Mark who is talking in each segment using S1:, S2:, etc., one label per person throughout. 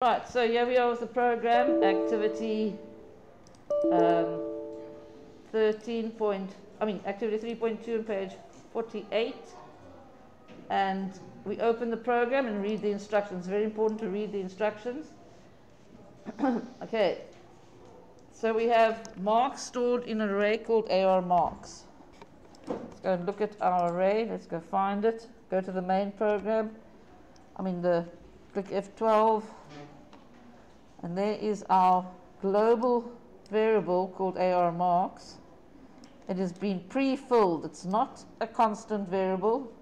S1: Right, so here we are with the program, activity activity 3.2 on page 48. And we open the program and read the instructions. Very important to read the instructions. Okay, so we have marks stored in an array called AR marks. Let's go and look at our array. Let's go find it. Go to the main program. Click F12. And there is our global variable called AR marks. It has been pre-filled. It's not a constant variable.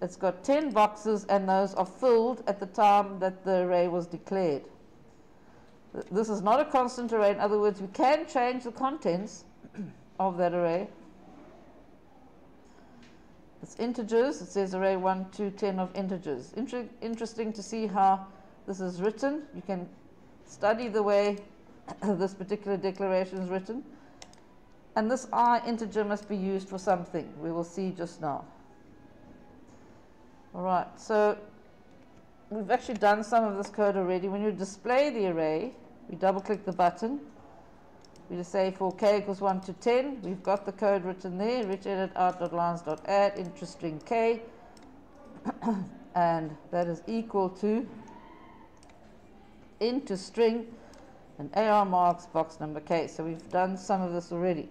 S1: It's got 10 boxes, and those are filled at the time that the array was declared. This is not a constant array. In other words, we can change the contents of that array. It's integers. It says array 1 to 10 of integers. Interesting to see how this is written. You can study the way this particular declaration is written. And this I integer must be used for something. We will see just now. All right, so we've actually done some of this code already. When you display the array, we double click the button. We just say for k equals 1 to 10. We've got the code written there. Rich edit out.lines.add int string k. And that is equal to into string and AR marks box number k. So we've done some of this already.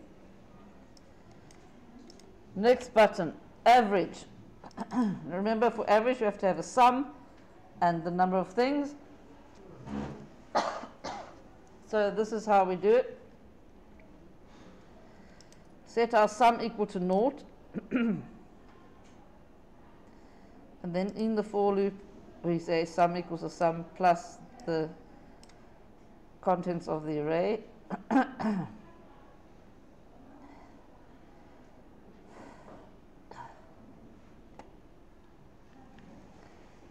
S1: Next button, average. Remember, for average we have to have a sum and the number of things. So this is how we do it. Set our sum equal to 0. And then in the for loop we say sum equals a sum plus the contents of the array.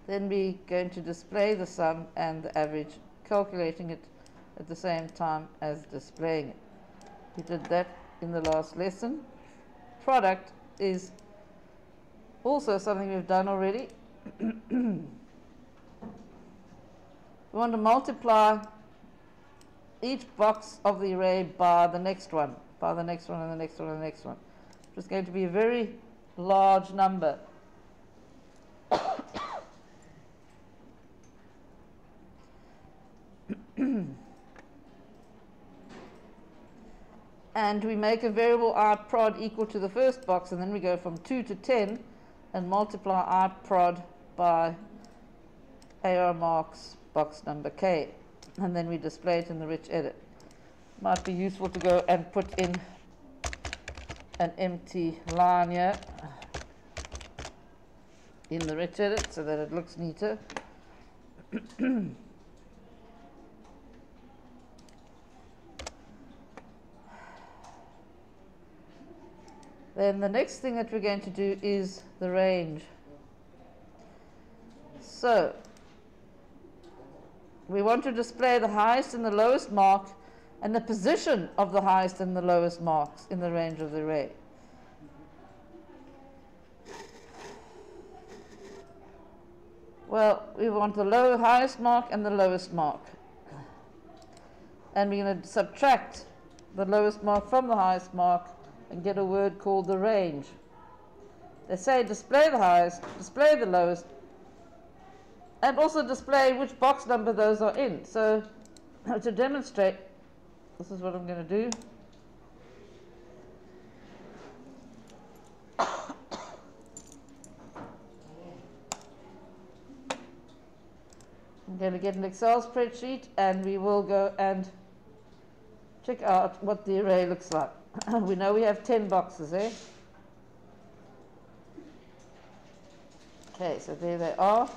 S1: Then we're going to display the sum and the average, calculating it at the same time as displaying it. We did that in the last lesson. Product is also something we've done already. We want to multiply each box of the array by the next one, by the next one, and the next one, and the next one. It's going to be a very large number. And we make a variable iprod equal to the first box, and then we go from 2 to 10 and multiply iprod by AR marks box number k, and then we display it in the rich edit. Might be useful to go and put in an empty line here in the rich edit so that it looks neater. Then the next thing that we're going to do is the range. So we want to display the highest and the lowest mark and the position of the highest and the lowest marks in the range of the array. Well, we want the highest mark and the lowest mark. And we're going to subtract the lowest mark from the highest mark and get a word called the range. They say display the highest, display the lowest, and also display which box number those are in. So to demonstrate, this is what I'm going to do. I'm going to get an Excel spreadsheet, and we will go and check out what the array looks like. We know we have 10 boxes, eh? Okay, so there they are.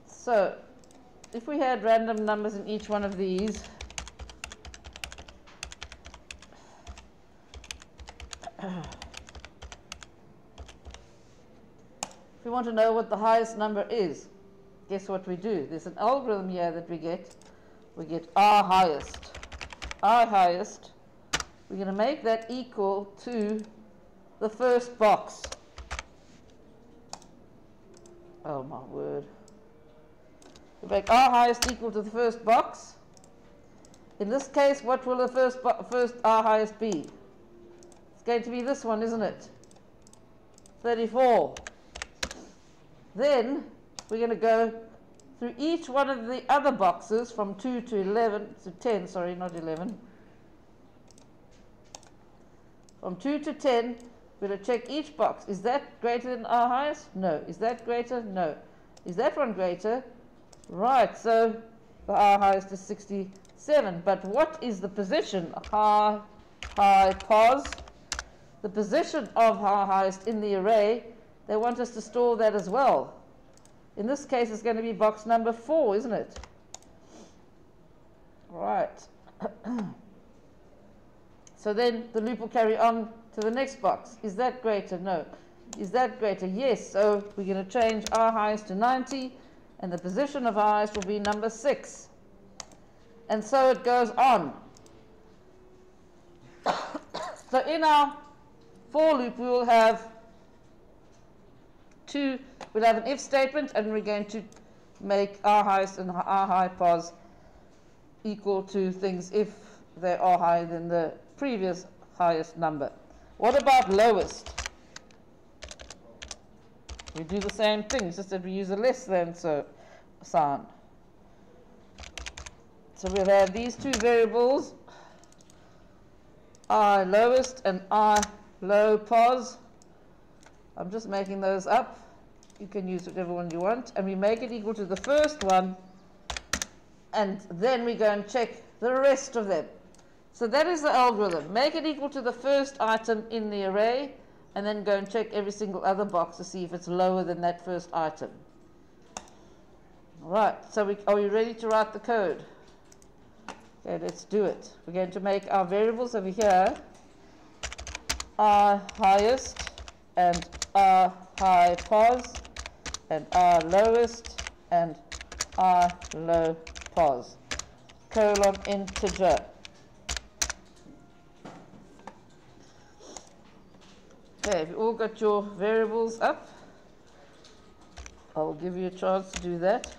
S1: So, if we had random numbers in each one of these, if we want to know what the highest number is, guess what we do? There's an algorithm here that we get. We get R highest. R highest. We're going to make that equal to the first box. Oh my word. We make R highest equal to the first box. In this case, what will the first R highest be? It's going to be this one, isn't it? 34. Then we're going to go through each one of the other boxes from 2 to 11 to 10, sorry, not 11. From 2 to 10, we're going to check each box. Is that greater than R highest? No. Is that greater? No. Is that one greater? Right, so the R highest is 67. But what is the position? High, pos. The position of R highest in the array, they want us to store that as well. In this case, it's going to be box number 4, isn't it? Right. So then the loop will carry on to the next box. Is that greater? No. Is that greater? Yes. So we're going to change R highest to 90, and the position of R highest will be number 6. And so it goes on. So in our for loop, we will have we'll have an if statement, and we're going to make R highest and R high pos equal to things if they are higher than the previous highest number. What about lowest? We do the same thing, just that we use a less than sign. So we'll have these two variables, I lowest and I low pos. I'm just making those up. You can use whichever one you want. And we make it equal to the first one. And then we go and check the rest of them. So that is the algorithm. Make it equal to the first item in the array, and then go and check every single other box to see if it's lower than that first item. All right, so are we ready to write the code? Okay, let's do it. We're going to make our variables over here R highest and R high pos and R lowest and R low pos, colon integer. Okay, have you all got your variables up? I'll give you a chance to do that.